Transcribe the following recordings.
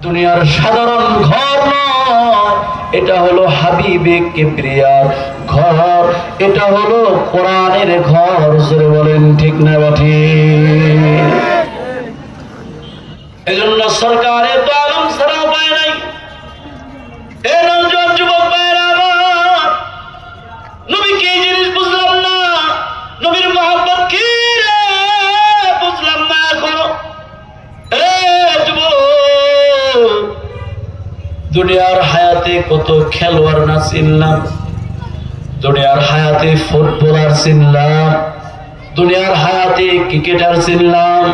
দুনিয়ার সাধারণ ঘর নয়, এটা হলো হাবিবে কিবরিয়ার ঘর, এটা হলো কোরআনের ঘর। জোরে বলেন ঠিক না ঠিক? এজন্য সরকারের তো আলম ছাড়া উপায় নাই। এ নওজোয়ান যুবক ভাইরা আমার, নবীকে এই জিনিস বুঝলাম না, নবীর মহব্বত কি রে বুঝলাম না এখনো। দুনিয়ার হায়াতে কত খেলোয়াড় না চিনলাম, দুনিয়ার হায়াতে ফুটবলার চিনলাম, দুনিয়ার হায়াতে ক্রিকেটার চিনলাম,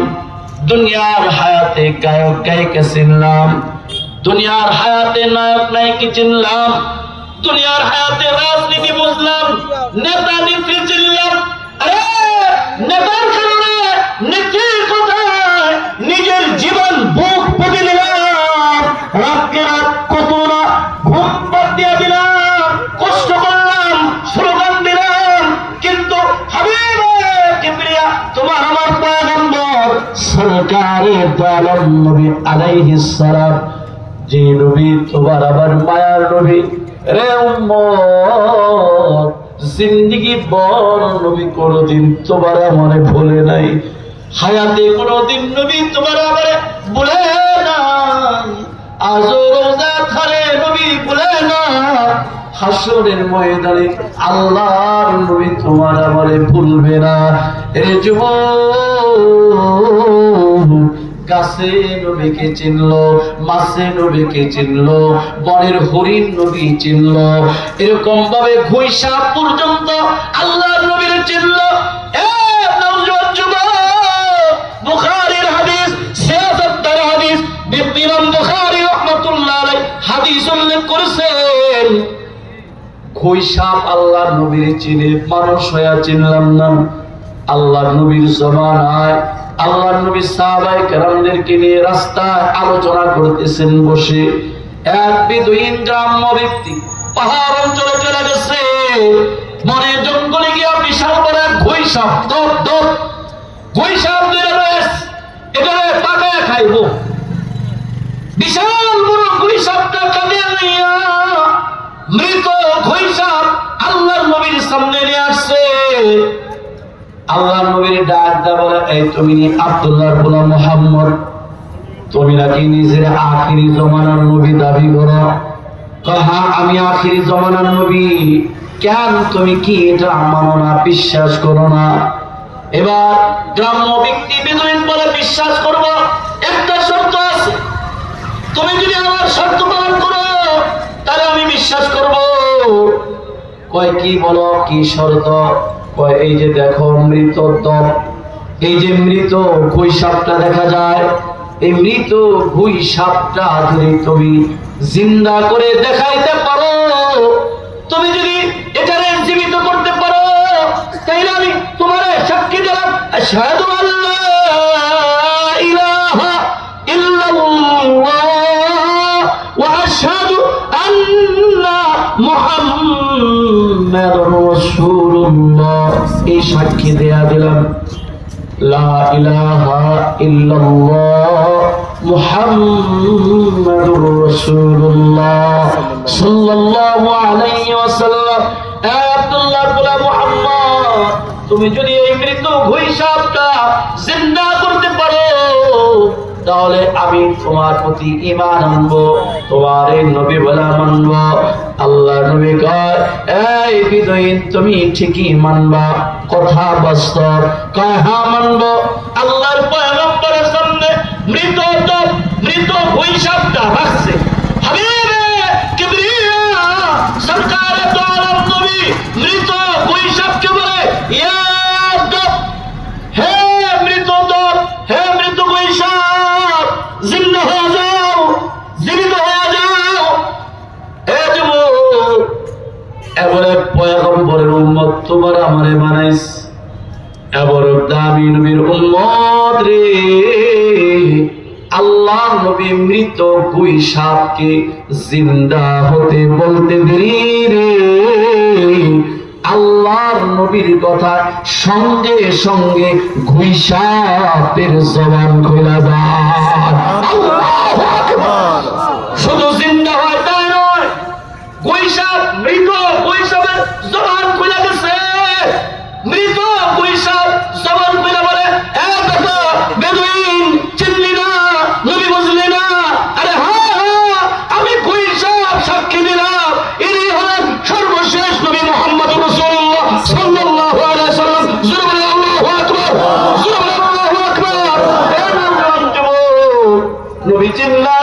দুনিয়ার হায়াতে গায়ক গায়িকা চিনলাম, দুনিয়ার হায়াতে নায়ক নায়িকা চিনলাম, দুনিয়ার হায়াতে রাজনীতি বুঝলাম, নেতা নেত্রী চিনলাম। আরে নেতার সামনে নেত্রীর কোথায় নিজের জীবন বুক পুঁতে দিলাম, রাতকে রাত কত না ঘুম বাদ দিয়ে দিলাম, কষ্ট করলাম, স্লোগান দিলাম, কিন্তু হাবিবে কিবরিয়া তোমার আমার পয়গম্বর সরকারে দয়ালম নবী আলাইহিস সালাম, যে নবী তোমার আমার মায়ার নবী রে উম্মত, জিন্দেগি বড় নবী কোনদিন তোমার আমারে ভুলে নাই, হায়াতে কোনদিন নবী তোমার আমারে ভুলে নাই, আজও রোজা ধরে নবী ভুলে না, হাসরের ময়দানে আল্লাহর নবী তোমার আমারে ভুলবে না। এ যুবক, গাছে নবীকে চিনলো, মাছে নবীকে চিনলো, বনের হরিণ নবী চিনলো, এরকম ভাবে ঘুইসাপ পর্যন্ত আল্লাহর নবীর চিনলো। নওজোয়ান যুবক, বুখারীর হাদিস, ৭৬ হাদিস, ইমাম বুখারী রাহমাতুল্লাহ আলাইহি হাদিস উল্লেখ করেছেন, ঘুইসাপ আল্লাহর নবীর চিনে, মানুষ হয়ে চিনলাম না। আল্লাহর নবীর জমানায় আল্লাহর নবী সাহাবায়ে কেরামদেরকে নিয়ে রাস্তায় আলোচনা করতেছেন বসে, এক বেদুইন গ্রাম্য ব্যক্তি পাহাড় অঞ্চলে চলে গেছে, মনে জঙ্গলে গিয়া বিশাল বড় ঘুইসাপ, ঘুইসাপ ধরে রয়েছে, এটা পাকায় খাইব। বিশাল বড় ঘুইসাপটা কাঁধে নিয়া মৃত ঘুইসাপ আল্লাহর নবীর সামনে নিয়ে আসছে। আল্লাহর নবীর ডাক দা বলে, এই তুমি আব্দুল্লাহর গোলাম মুহাম্মদ, তুমি নাকি নিজের আখিরি জমানার নবী দাবি করো? হ্যাঁ, আমি আখিরি জমানার নবী। কেন তুমি কি এটা মানো না, বিশ্বাস করো না? এবার গ্রাম্য ব্যক্তি বেদুইন বলে, বিশ্বাস করব, একটা শর্ত আছে, তুমি যদি আমার শর্ত পালন করো তাহলে আমি বিশ্বাস করব। কয় কি বলো, কি শর্ত? কয় এই যে দেখো মৃত দম, এই যে মৃত ঘুইসাপটা দেখা যায়, এই মৃত ঘুইসাপটা যদি তুমি জিন্দা করে দেখাইতে পারো, তুমি যদি এটারে জীবিত করতে পারো, তাইলে আমি তোমার সাক্ষী দিলাম, আশহাদু আল্লা ইলাহা ইল্লাল্লাহ ওয়া আশহাদু আন্না মুহাম্মাদুর রাসূলুল্লাহ, এই সাক্ষী দেয়া দিলাম, লা ইলাহা ইল্লাল্লাহ মুহাম্মাদুর রাসূলুল্লাহ সাল্লাল্লাহু আলাইহি ওয়াসাল্লাম। আব্দুল্লাহ গোলাম মুহাম্মদ, তুমি যদি এই মৃত ঘুইসাপটা জিন্দা করতে পারো, তাহলে আমি তোমার প্রতি ঈমান আনবো, তোমার এই নবী বলা মানব। আল্লাহর নবী কয়, এই বিদুইন তুমি ঠিকই মানবা, কথা বাস্তব। কয় হ্যাঁ মানব। আল্লাহর পয়গম্বরের সামনে মৃত ঘুইসাপটা রাখছে, হাবিবে কিবরিয়া সরকারে তো আলম নবী মৃত ঘুইসাপকে বলে, ইয়া দব, হে মৃত দব, হে মৃত ঘুইসাপ, জিন্দা হয়ে যাও, জীবিত হয়ে যাও। এ যুবক, এবারে পয়গম্বরের উম্মত তোমার আমারে বানাইস, এবারে দামি নবীর উম্মত রে। আল্লাহ নবী মৃত ঘুইসাপকে জিন্দা হতে বলতে দেরি রে, আল্লাহর নবীর কথা সঙ্গে সঙ্গে ঘুইসাপের জবান খোলা যায়। আল্লাহু আকবার।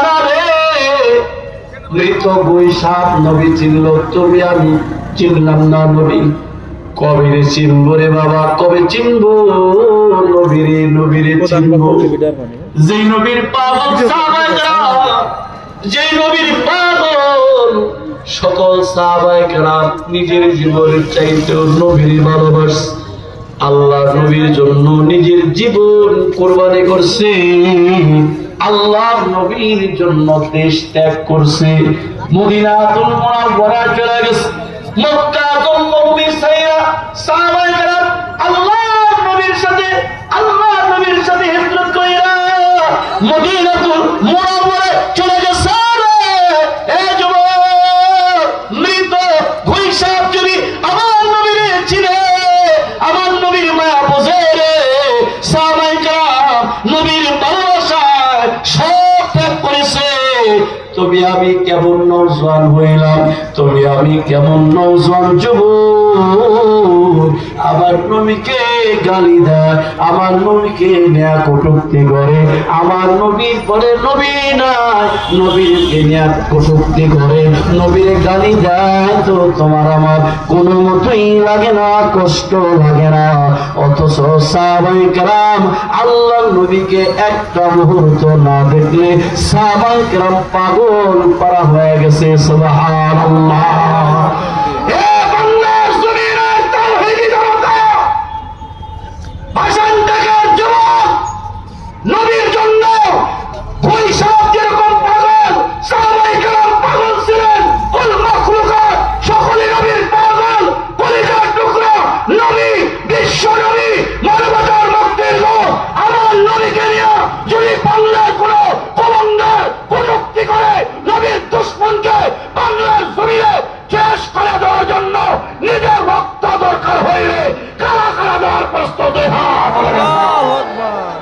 বাবারা রে, মৃত বৈশাখ নবী চিনল, তুমি আমি চিনলাম না নবী। কবে রে চিনব রে বাবা, কবে চিনব নবীরে, নবীরে চিনব। যে নবীর পাগল সাহাবায়েরা, যে নবীর পাগল সকল সাহাবায়েরা নিজের জীবনের চাইতেও নবীর ভালোবাস, আল্লাহ নবীর জন্য নিজের জীবন কুরবানি করছে, আল্লাহ নবীর জন্য দেশ ত্যাগ করছে, মদিনাতুল মুনাওয়ারায় চলে গেছে, মক্কাতুল মুকাররমা সাহাবায়েরা আল্লাহ নবীর সাথে হিজরত কইরা মদিনাতুল মুনাওয়ারায় চলে গেছে। এই যুবক, মৃত ঘুইসাব যদি আমার নবীরে চিনে, আমার নবীর মায়া বোঝে রে, সাহাবায়েরা নবীর ভালোবাসায় সব ত্যাগ করেছে। তুমি আমি কেমন নওজোয়ান হইলাম, তুমি আমি কেমন নওজোয়ান যুবক, আমার নবীকে গালি দেয়, আমার নবীকে নেয়া কটূক্তি করে, আমার নবীর পরে নবী নাই, নবীকে নেয়া কটূক্তি করে, নবীর গালি দেয়, তো তোমার আমার কোনো মতই লাগে না, কষ্ট লাগে না। অথচ সাহাবায়ে কেরাম আল্লাহ নবীকে একটা মুহূর্ত না দেখলে সাহাবায়ে কেরাম পাগল পারা হয়ে গেছে। সুবহানাল্লাহ। এ বাংলার জমিনে তাওহীদি জনতা, ভাষণ থেকে যুবক, নবীর জন্য বৈশাখ যেরকম পাগল, সাহাবায়ে কেরাম পাগল ছিলেন। কুল মাখলুকাত সকলে নবীর পাগল, কলিজার টুকরা নবী, বিশ্ব নবী, মানবতার মুক্তির লোক, আমার নবীকে নিয়ে যদি বাংলার কোনো কলঙ্কার কটূক্তি করে, নবীর দুশমনকে বাংলার জমিনে শেষ করে দেওয়ার জন্য নিজের রক্ত দরকার হইলে কারা কারা দেওয়ার প্রস্তুত হয়। আল্লাহু আকবার,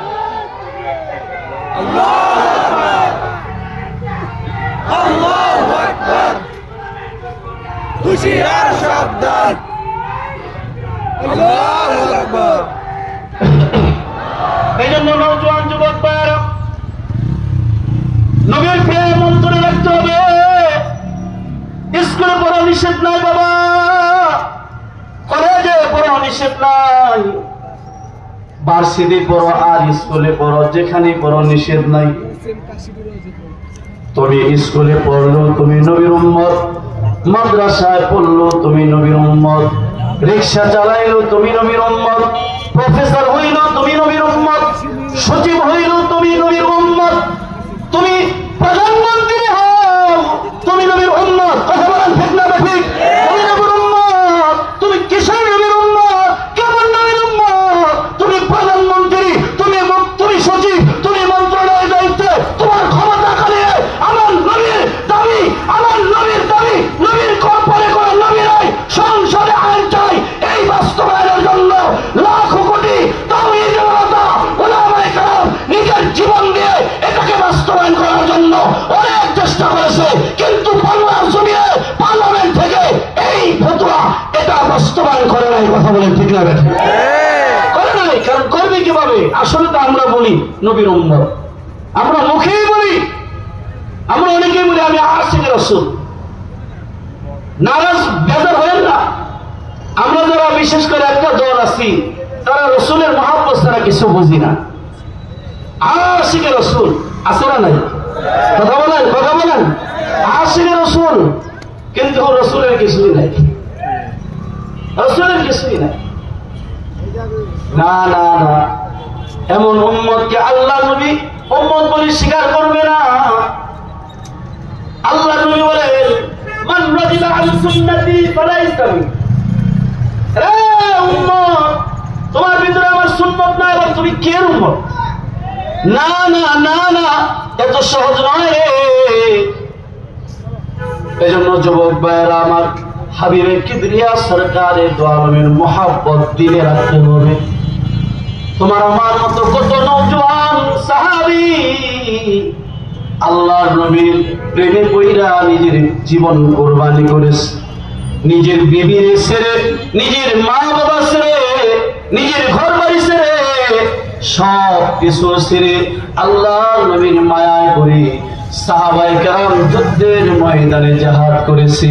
আল্লাহু আকবার, আল্লাহু আকবার, হুশিয়ার সাবধান, আল্লাহু আকবার। এই জন্য নওজোয়ান যুবক ভাইরা, নবীর প্রেম অন্তরে রাখতে হবে। স্কুলে পড়া নিষেধ নাই বাবা, কলেজে পড়া নিষেধ নাই, ভার্সিটি পড়ো আর স্কুলে পড়ো, যেখানে পড়ো নিষেধ নাই। তুমি স্কুলে পড়লো তুমি নবীর উম্মত, মাদ্রাসায় পড়লো তুমি নবীর উম্মত, রিক্সা চালাইলো তুমি নবীর উম্মত, প্রফেসর হইলো তুমি নবীর উম্মত, সচিব হইলো তুমি নবীর উম্মত, তুমি প্রধানমন্ত্রী হও তুমি নবীর উম্মত। কথা বলেন ঠিক না ঠিক? তুমি নবীর উম্মত, তুমি কিসের নবীর উম্মত, কেমন নবীর উম্মত? তুমি প্রধানমন্ত্রী, তুমি সচিব, তুমি মন্ত্রণালয়ের দায়িত্বে, তোমার ক্ষমতা খালিয়ে আমার নবীর দাবি, আমার নবীর দাবি, নবীর কল্পনে করে নবী নাই, সংসদে আইন চাই, এই বাস্তবায়নের জন্য লাখো কোটি তাওহীদি জনতা, উলামায়ে কেরাম নিজের জীবন দিয়ে এটাকে বাস্তবায়ন করার জন্য অনেক চেষ্টা করেছে, কিন্তু বাংলার জমিনে পার্লামেন্ট থেকে এই ফতোয়া এটা বাস্তবায়ন করে নাই। কথা বলেন ঠিক না বেঠিক? করে নাই। কারণ করবে কিভাবে? আসলে তো আমরা বলি নবীর উম্মত, আমরা মুখেই বলি, আমরা অনেকেই বলি আমি আশিক রাসূল। নারাজ বেজার হয়েন না, আমরা যারা বিশেষ করে একটা দল আছি তারা রসুলের মহাব্বত ছাড়া কিছু বুঝি না। আশিক রাসূল আছে না নাই? কথা বলেন, কথা বলেন। আশিক রাসূল, কিন্তু রসুলের কিছুই নাই, রসুলের কিছুই নাই। না না না, এমন উম্মতকে আল্লাহ নবী উম্মত বলে স্বীকার করবে না। আল্লাহ নবী বলেন মান রাদিয়া আন সুন্নতি ফালাইসা মিন। রে উম্মত, তোমার ভিতরে আমার সুন্নাত নাই, আর তুমি কে উম্মত? না না না না, এত সহজ নয় রে। এজন্য যুবক ভাইয়েরা আমার, হাবিবে কিবরিয়া সরকারে দু আলমের মহব্বত দিলে রাখতে হবে। তোমার আমার মতো কত নওজোয়ান সাহাবী আল্লাহর নবীর প্রেমে পইরা নিজের জীবন কুরবানি করেছে, নিজের বিবির ছেড়ে, নিজের মা বাবা ছেড়ে, নিজের ঘর বাড়ি ছেড়ে, সব কিছু ছেড়ে আল্লাহর নবীর মায়ায় পড়ে সাহাবায়ে কেরাম যুদ্ধের ময়দানে জিহাদ করেছে।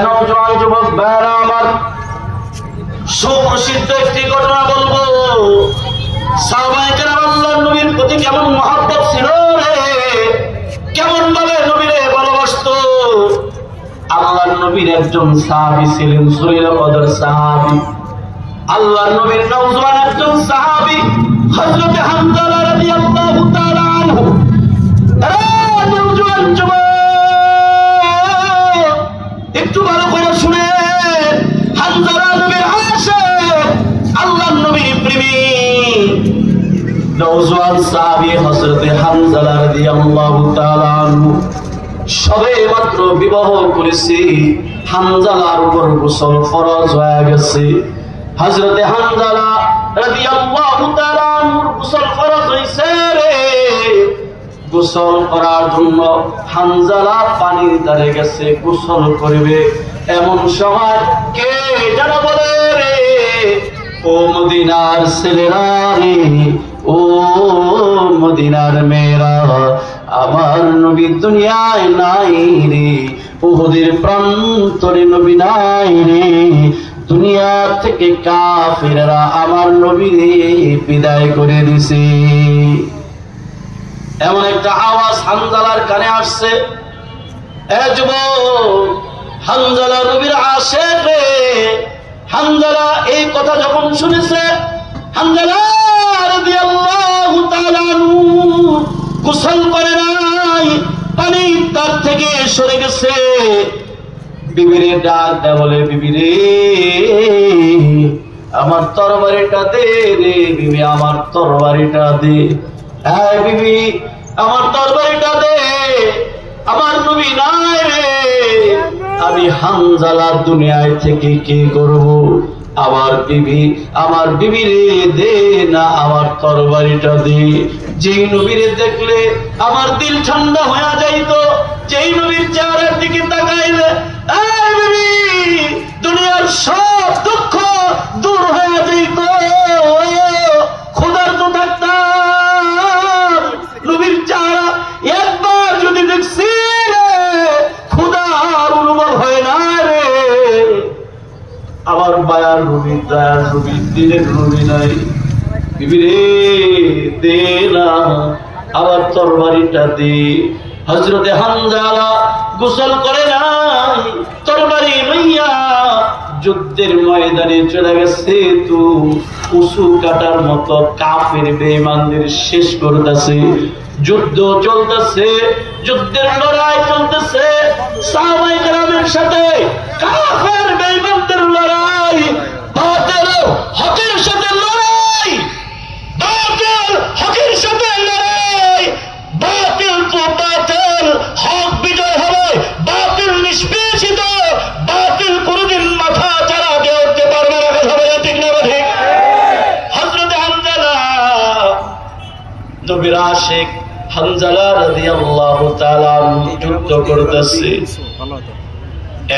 নওজোয়ান যুবক ভাইরা আমার, সুপ্রসিদ্ধ একটি ঘটনা বলবো। সাহাবায়ে কেরাম আল্লাহর নবীর প্রতি কেমন মহব্বত ছিল রে, কেমন ভাবে নবীরে ভালোবাসতো। আল্লাহর নবীর একজন সাহাবী ছিলেন জলিল কদর সাহাবী, আল্লাহর নবীর নওজোয়ান একজন সাহাবী হযরত হামজা রাদিয়াল্লাহু তাআলা আনহু। নওজোয়ান যুবক, একটু ভালো করে শুনেন, হামজা নবীর আশিক, আল্লাহর নবীর প্রেমিক নওজোয়ান সাহাবী হযরত হামজা রাদিয়াল্লাহু তাআলা আনহু সবে মাত্র বিবাহ করেছে। হামজালার উপর গোসল ফরজ হয়ে গেছে। হযরত হামজা রাদিয়াল্লাহু তাআলা আনহুর গোসল ফরজ হইছে রে। গোসল করার জন্য হামজালা পানির ধারে গেছে, গোসল করবে। এমন সময় কে যেন বলে রে, ও মদিনার ছেলেরা রে, ও মদিনার মেয়েরা, আমার নবী দুনিয়ায় নাই রে, উহুদের প্রান্তরে নবী নাই রে, দুনিয়া থেকে কাফেররা আমার নবীকে বিদায় করে দিছে। এমন একটা আওয়াজ হামজালার কানে আসছে। এ যুবক, হামজালা নবীর আশিক রে। হামজালা এই কথা যখন শুনেছে, হামজালা রাদিয়াল্লাহু তাআলা আনহু গোসল করে নাই, পানি তার থেকে সরে গেছে। বিবিরে ডাক দেয়া বলে, বিবি রে, আমার তরবারিটা দে রে, বিবি আমার তরবারিটা দে। হ্যাঁ বিবি, আমার তরবারিটা দে, আমার নবী নাই রে, আমি হামজালা দুনিয়ায় থেকে কি করব। আমার বিবি রে, দে না আমার তরবারিটা দে। যেই নবীরে দেখলে আমার দিল ঠান্ডা হয়ে যাইতো, যেই নবীর চেহারার দিকে তাকাইলে দুনিয়ার সব দুঃখ দূর হয়ে যাইত। ক্ষুধার্ত থাকতাম, নবীর চেহারা একবার যদি দেখছি ক্ষুধার অনুভব হয় না রে। আমার মায়ার নবী, দয়ার নবী, দিনের নবী নাই। বিবি রে, দে না আমার তরবারিটা দে। হযরতে হামজালা গোসল করে নাই, তরবারি লইয়া যুদ্ধের ময়দানে চলে গেছে। তো উসু কাটার মতো কাফের বেঈমানদের শেষ করতেছে। যুদ্ধ চলতেছে, যুদ্ধের লড়াই চলতেছে সাহাবায়ে কেরামের সাথে। কাফের বেঈমানদের লড়াই, বাতিল হকের সাথে লড়াই, বাতিল হকের সাথে লড়াই। বাতিল তো বাতিল, হক বিজয় হবে, বাতিল নিষ্পেষিত, বাতিল কোনদিন মাথা চারা দিয়ে উঠতে পারবে না। কথা বলে ঠিক না ঠিক? হযরত হামজালা নবীর আশিক হামজালা রাদিয়াল্লাহু তাআলা যুদ্ধ করতেছে।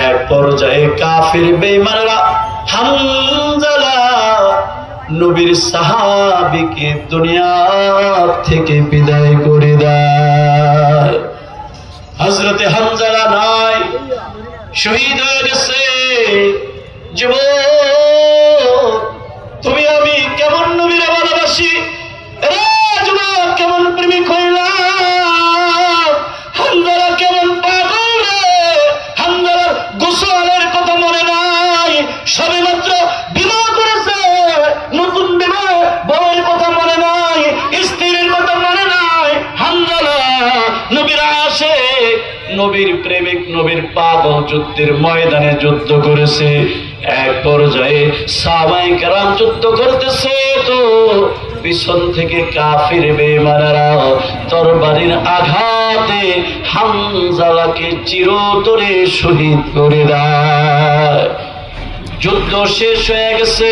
এক পর্যায়ে কাফির বেঈমানরা হামজালা নবীর সাহাবীকে দুনিয়া থেকে বিদায় করে দেয়। হযরতে হামজালা নাই, শহীদ হয়ে গেছে। যুবক, তুমি আমি কেমন নবীরে ভালোবাসি রে, যুবক কেমন প্রেমিক হইলাম। হামজালা কেমন পাগল রে, হামজালার গোসলের কথা মনে নাই, সবেমাত্র বিবাহ করেছে, নতুন বিবাহ, বউয়ের কথা মনে নাই, স্ত্রীর কথা মনে নাই। হামজালা নবীর আশিক, নবীর প্রেমিক, নবীর পাগল, যুদ্ধের ময়দানে যুদ্ধ করেছে। এক পর্যায়ে সাহাবায়ে কেরাম যুদ্ধ করতেছে, তো পিছন থেকে কাফির বেঈমানেরা তরবারির আঘাতে হামজালাকে চিরতরে শহীদ করে দেয়। যুদ্ধ শেষ হয়ে গেছে।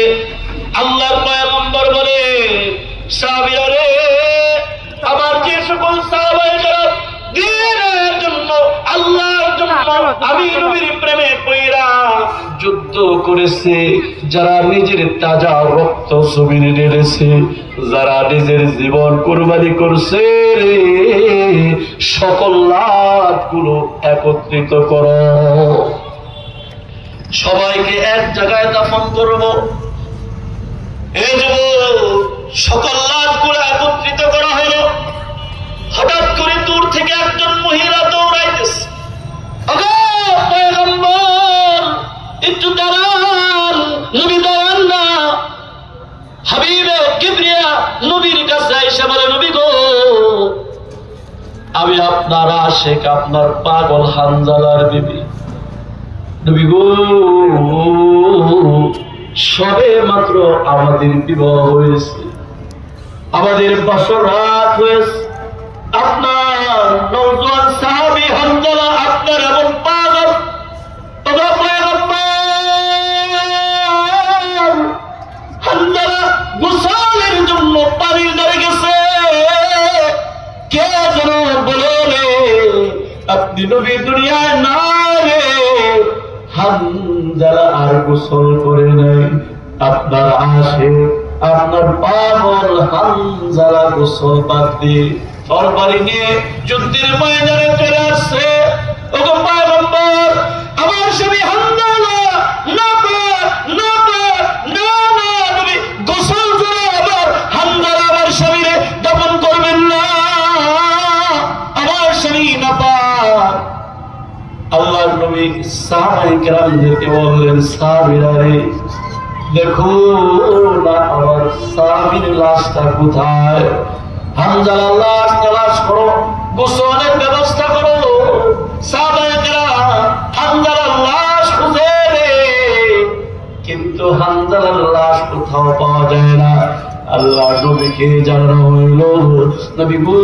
আল্লাহর পয়গম্বর বলে, সাহাবীরা রে, আমার যে সকল সাহাবায়ে কেরাম দ্বীনের জন্য, আল্লাহর জন্য, আমি নবীর প্রেমে পইরা যুদ্ধ করেছে, যারা নিজের তাজা রক্ত জমিনে ঢেলেছে, যারা নিজের জীবন কুরবানি করছে, সকল লাটগুলো একত্রিত করো, সবাইকে এক জায়গায় দাফন করব। এই যে সকল লাটগুলো একত্রিত করা হলো। হঠাৎ করে দূর থেকে একজন মহিলা দৌড়াইতেছে, একটু দাঁড়ান, নবী দাঁড়ান না। হাবিবে কিবরিয়া নবীর কাছে এসে বলে, নবী গো, আমি আপনার আশেক, আপনার পাগল হানজালার বিবি। নবী গো, সবে মাত্র আমাদের বিবাহ হয়েছে, আমাদের বছর রাত হয়েছে, আপনার নওজোয়ান সাহাবী হানজালা আপনার এমন পাগল, হানজালা গোসলের জন্য পানির ধারে গেছে, কে যেন বলে আপনি নবী দুনিয়ায় না রে। হানজালা আর গোসল করে নাই, আপনার আশেক, আপনার পাগল হানজালা গোসল বাদ দিয়ে তরবারি নিয়ে যুদ্ধের ময়দানে চলে আসছে। ওগো পয়গম্বর, আমার স্বামী হানজালা না নবী গোসল করে আবার হানজালা আমার স্বামীরে দাফন করবেন না, আমার স্বামী না পাক। আল্লাহর নবী সাহাবায়ে কেরামদেরকে বললেন, সাহাবীরা রে, দেখো না আমার স্বামীর লাশটা কোথায়। হানজালার লাশ তালাশ করো, গোসলের ব্যবস্থা করো। সাহাবায়ে কেরাম হানজালার লাশ খুঁজে রে, কিন্তু হানজালার লাশ কোথাও পাওয়া যায় না। আল্লাহ নবীকে জানানো হইল, নবী গো,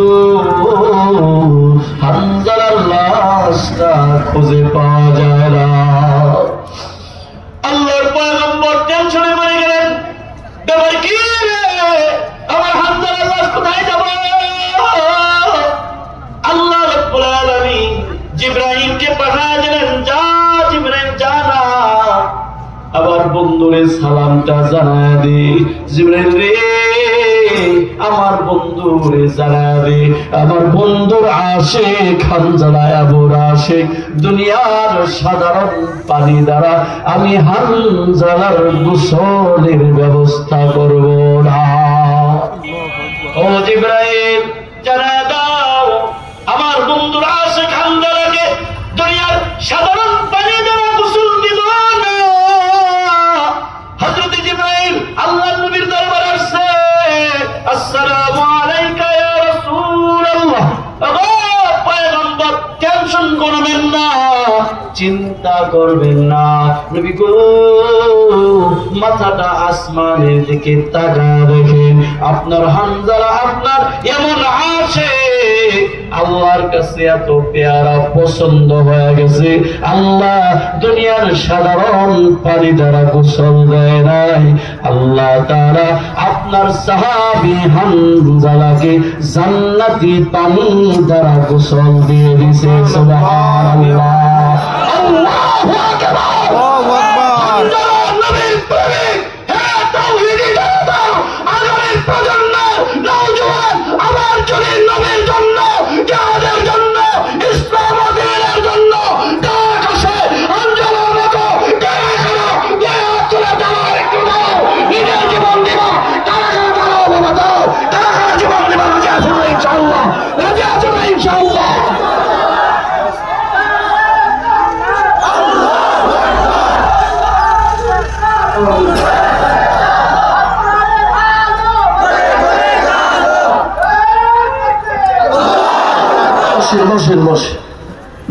হানজালার লাশটা খুঁজে পাওয়া যায় না। আল্লাহর পয়গম্বর টেনশনে মরে গেলেন, ব্যাপার কি রে, আমার হানজালার লাশ কোথায় যাব? আল্লাহ রাব্বুল আলামিন জিবরাইলকে পাঠিয়ে দিলেন, যা জিবরাইল জানা, আবার বন্ধুরে সালামটা জানায় দে। জিবরাইল রে, আমার বন্ধুরে জানায় দে, আমার বন্ধুর আশেক হানজালা আবুর আশেক, দুনিয়ার সাধারণ পানি দ্বারা আমি হানজালার গোসলের ব্যবস্থা করব না। ও জিবরাইল, জানায় দাও আমার বন্ধুর আশেক হানজালাকে দুনিয়ার সাধারণ পানি দ্বারা গোসল দিব না। হযরত জিবরাইল আল্লাহর নবীর দরবারে আসছে, আসসালামু আলাইকা ইয়া রাসূলুল্লাহ। ওগো পয়গম্বর, টেনশন করবেন না, চিন্তা করবেন না। নবী গো, মাথাটা আসমানের দিকে তাকায় দেখেন, আপনার হানজালা আপনার এমন আশেক, আল্লাহর কাছে এত পেয়ারা পছন্দ হয়ে গেছে, আল্লাহ দুনিয়ার সাধারণ পানি দ্বারা গোসল দেয় নাই, আল্লাহ তাআলা আপনার সাহাবী হানজালাকে জান্নাতি পানি দ্বারা গোসল দিয়ে দিয়েছে। সুবহানাল্লাহ, আল্লাহু আকবার, আল্লাহু আকবার। নবীর প্রেমিক, হে তাওহীদি জনতা, আগামী প্রজন্ম নওজোয়ান, আমার জন্য নবীর জন্য, জিহাদের জন্য, ইসলাম ও দ্বীনের জন্য কাজ আছে। হানজালার মতো যারা করো, যারা চলে যাওয়া একটু দাও, নিজের জীবন দিব, তারা দাও বাবা দাও, তারা জীবন দিব, রাজি আছো না ইনশাআল্লাহ, রাজি আছো না ইনশাআল্লাহ। বসেন বসেন।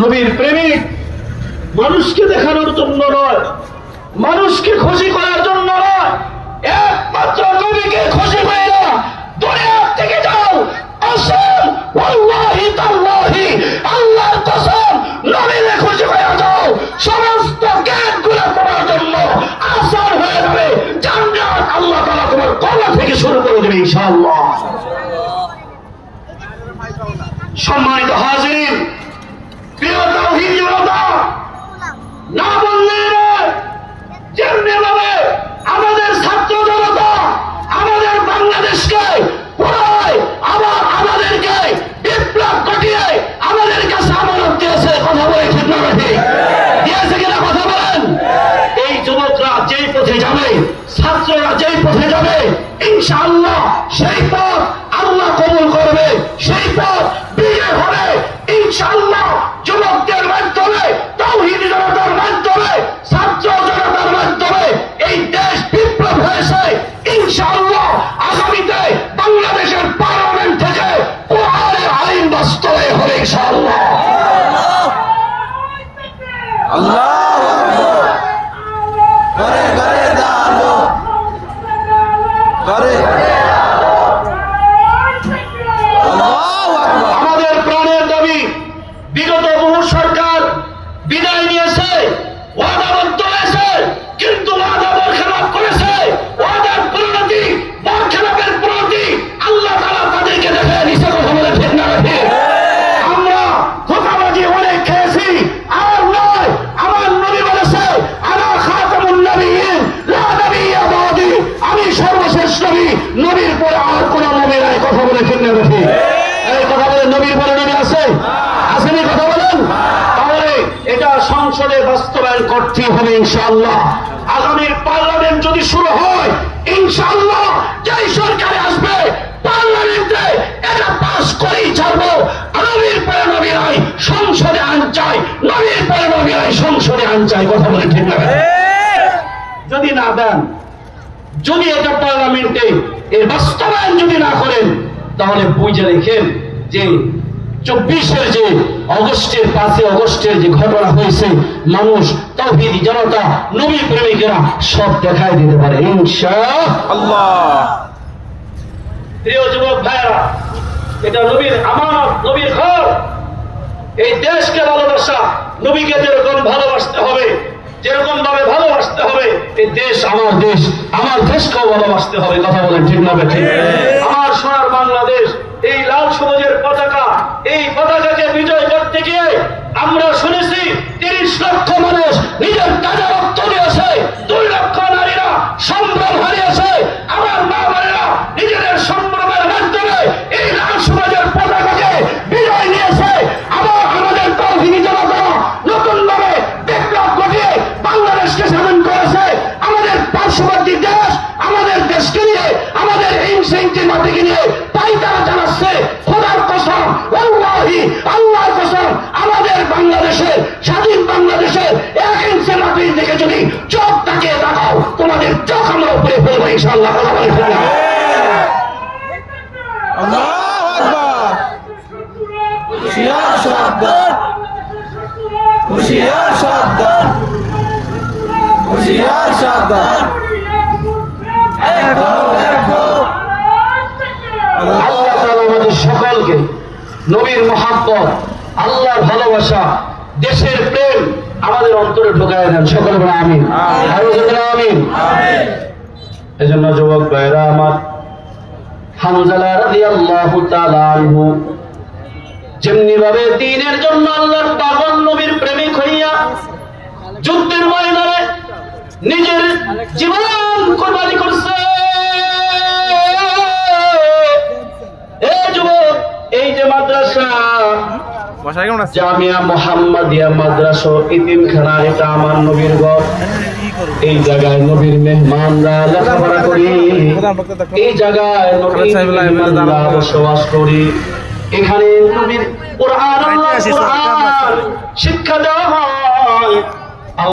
নবীর প্রেমিক মানুষকে দেখানোর জন্য নয়, মানুষকে খুশি করার জন্য নয়, একমাত্র নবীকে খুশি করে না, দুনিয়া থেকে যাও, আসেন, ওয়াল্লাহি তাআল্লাহি, আল্লাহর কসম, নবীকে খুশি করে যাও, সমস্ত জ্ঞানগুলো তোমার জন্য আসান হয়ে যাবে, জান্নাত আল্লাহ তাআলা তোমার গলা থেকে শুরু করে দেবে ইনশাআল্লাহ। সম্মানিত হাজিরিন, প্রিয় তাওহীদি জনতা, না বললে ছাত্ররা যেই পথে যাবে ইনশাআল্লাহ সেই পথ আল্লাহ কবুল করবে, সেই পথ বিজয় হবে ইনশাআল্লাহ। যুবকদের মাধ্যমে, তাওহীদ জনতার মাধ্যমে, ছাত্র জনতার মাধ্যমে এই দেশ বিপ্লব হয়েছে ইনশাআল্লাহ। আগামীতে বাংলাদেশের পার্লামেন্ট থেকে কোরআনের আইন বাস্তবায়ন হবে ইনশাআল্লাহ। আল্লাহু আকবার। করে করে দাও করে আল্লাহু আকবার। আমাদের প্রাণের দাবি, বিগত বহু সরকার বিদায় নিয়েছে, ওয়াদাবদ্ধ হয়েছে, কিন্তু ওয়াদা বরখেলাপ করেছে। ওয়াদার পরিণতি, বরখেলাপের পরিণতি আল্লাহ তাআলা তাদেরকে দেখে নিছে। কথা বলে ঠিক না ঠিক? আমরা ধোঁকাবাজি অনেক খেয়েছি, আর নয়। আমার নবী বলেছে আনা খাতামুন নবিয়্যিন লা নবিয়্যা বাদি, আমি সর্বশেষ নবী, নবীর পরে আর কোন নবী নাই। কথা বলে ঠিক না ঠিক? এই কথা বলে নবীর পরে নবী আছে? আসেনি? কথা বলেন। তাহলে এটা সংসদে বাস্তবায়ন করতে হবে ইনশাআল্লাহ। আগামীর পার্লামেন্ট যদি শুরু হয় ইনশাআল্লাহ, যেই সরকারে আসবে পার্লামেন্টে এটা পাস করেই ছাড়বো। নবীর পরে নবী নাই, সংসদে আইন চাই। নবীর পরে নবী নাই, সংসদে আইন চাই। কথা বলে ঠিক না? যদি না দেন, যদি এটা পার্লামেন্টে এর বাস্তবায়ন যদি না করেন, তাহলে বুঝে রেখেন যে 24-এর যে অগস্টের 5 অগস্টের যে ঘটনা হয়েছে, মানুষ, তাওহীদি জনতা, নবী প্রেমিকেরা সব দেখাই দিতে পারে ইনশাআল্লাহ। প্রিয় যুবক ভাইরা, এটা নবীর আমানত, নবীর ঘর। এই দেশকে ভালোবাসা, নবীকে যেরকম ভালোবাসতে হবে, যেরকম ভাবে ভালোবাসতে হবে, এই দেশ আমার দেশ, আমার দেশকেও ভালোবাসতে হবে। কথা বলেন ঠিক না ঠিক? আমার সোনার বাংলাদেশ, এই লাল সবুজের পতাকা, এই পতাকাকে বিজয় করতে গিয়ে আমরা শুনেছি 30 লক্ষ মানুষ নিজের তাজা রক্ত দিয়েছে, 2 লক্ষ নারীরা সম্ভ্রম হারিয়েছে। আমার মা বোনেরা নিজেদের সম্ভ্রমের মাধ্যমে এই লাল সবুজের পতাকাকে বিজয় নিয়েছে। আবার আমাদের তাওহীদি জনতা নতুন ভাবে বিপ্লব ঘটিয়ে বাংলাদেশকে স্বাধীন করেছে। আমাদের পার্শ্ববর্তী দেশ, আমাদের দেশকে নিয়ে, আমাদের হিংসা মাটিকে নিয়ে পাইতারা চালাচ্ছে। খোদার কসম, ওয়াল্লাহি, আল্লাহর কসম, আমাদের বাংলাদেশের, স্বাধীন বাংলাদেশের 1 ইঞ্চি মাটির দিকে যদি চোখ তাকিয়ে তাকাও, তোমাদের চোখ আমরা উপরে ফেলবো ইনশাআল্লাহ। কথা বলে ঠিক না? আল্লাহু আকবার। হুশিয়ার সাবধান, হুশিয়ার সাবধান, হুশিয়ার সাবধান। আল্লাহ তাআলা আমাদের সকলকে নবীর মহব্বত, আল্লাহর ভালোবাসা, দেশের প্রেম আমাদের অন্তরে ঢোকায় দেন। সকলে বলে আমিন। আরো জোরে আমিন। এজন্য যুবক ভাইরা আমার, হামজালা রাদিয়াল্লাহু তাআলা আনহু যেমনি ভাবে দ্বীনের জন্য আল্লাহর পাগল নবীর প্রেমিক হইয়া যুদ্ধের ময়দানে নিজের জীবন কুরবানি করছে। এই যুবক, এই যে মাদ্রাসা জামিয়া মুহাম্মাদিয়া মাদ্রাসা ইতিমখানা, এটা আমার নবীর ঘর। এই জায়গায় নবীর মেহমানরা লেখাপড়া করি, এই জায়গায় নবীর মেহমানরা বসবাস করি। এখানে নবীর কোরআন শিক্ষা দেওয়া হয়।